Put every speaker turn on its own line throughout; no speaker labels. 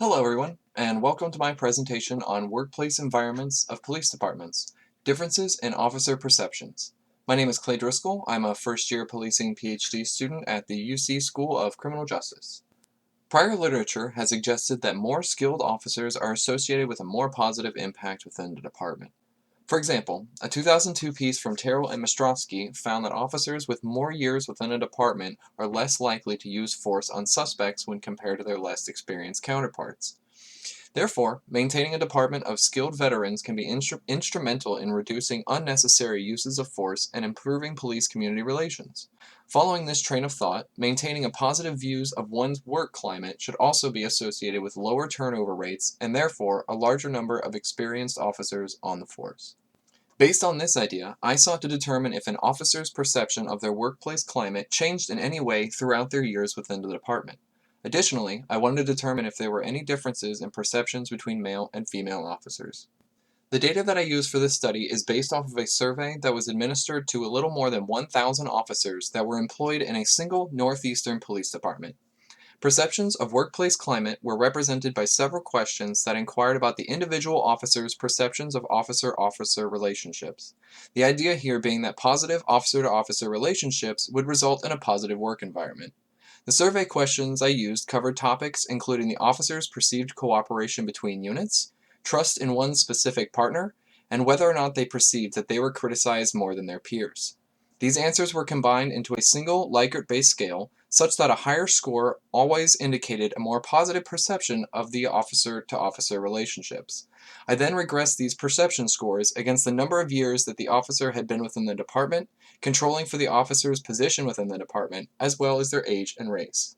Hello everyone, and welcome to my presentation on workplace environments of police departments, differences in officer perceptions. My name is Clay Driscoll. I'm a first-year policing PhD student at the UC School of Criminal Justice. Prior literature has suggested that more skilled officers are associated with a more positive impact within the department. For example, a 2002 piece from Terrell and Mastrosky found that officers with more years within a department are less likely to use force on suspects when compared to their less experienced counterparts. Therefore, maintaining a department of skilled veterans can be instrumental in reducing unnecessary uses of force and improving police community relations. Following this train of thought, maintaining a positive views of one's work climate should also be associated with lower turnover rates and therefore a larger number of experienced officers on the force. Based on this idea, I sought to determine if an officer's perception of their workplace climate changed in any way throughout their years within the department. Additionally, I wanted to determine if there were any differences in perceptions between male and female officers. The data that I used for this study is based off of a survey that was administered to a little more than 1,000 officers that were employed in a single Northeastern police department. Perceptions of workplace climate were represented by several questions that inquired about the individual officer's perceptions of officer-officer relationships. The idea here being that positive officer-to-officer relationships would result in a positive work environment. The survey questions I used covered topics including the officer's perceived cooperation between units, trust in one's specific partner, and whether or not they perceived that they were criticized more than their peers. These answers were combined into a single Likert-based scale, such that a higher score always indicated a more positive perception of the officer-to-officer relationships. I then regressed these perception scores against the number of years that the officer had been within the department, controlling for the officer's position within the department, as well as their age and race.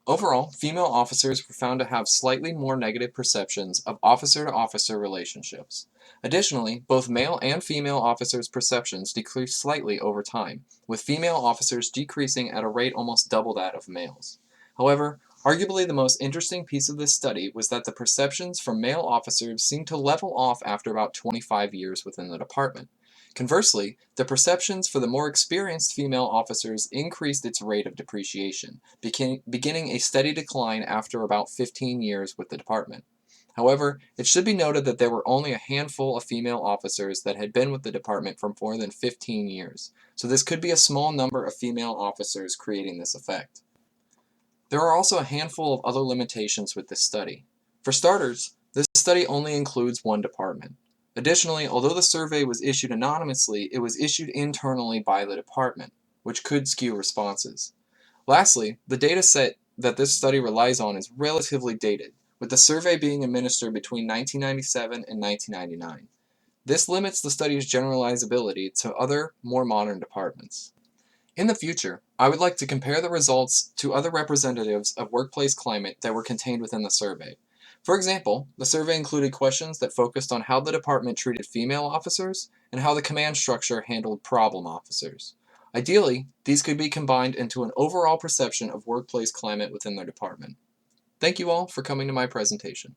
Overall, female officers were found to have slightly more negative perceptions of officer-to-officer relationships. Additionally, both male and female officers' perceptions decreased slightly over time, with female officers decreasing at a rate almost double that of males. However, arguably the most interesting piece of this study was that the perceptions from male officers seemed to level off after about 25 years within the department. Conversely, the perceptions for the more experienced female officers increased its rate of depreciation, beginning a steady decline after about 15 years with the department. However, it should be noted that there were only a handful of female officers that had been with the department for more than 15 years, so this could be a small number of female officers creating this effect. There are also a handful of other limitations with this study. For starters, this study only includes one department. Additionally, although the survey was issued anonymously, it was issued internally by the department, which could skew responses. Lastly, the data set that this study relies on is relatively dated, with the survey being administered between 1997 and 1999. This limits the study's generalizability to other, more modern departments. In the future, I would like to compare the results to other representatives of workplace climate that were contained within the survey. For example, the survey included questions that focused on how the department treated female officers and how the command structure handled problem officers. Ideally, these could be combined into an overall perception of workplace climate within their department. Thank you all for coming to my presentation.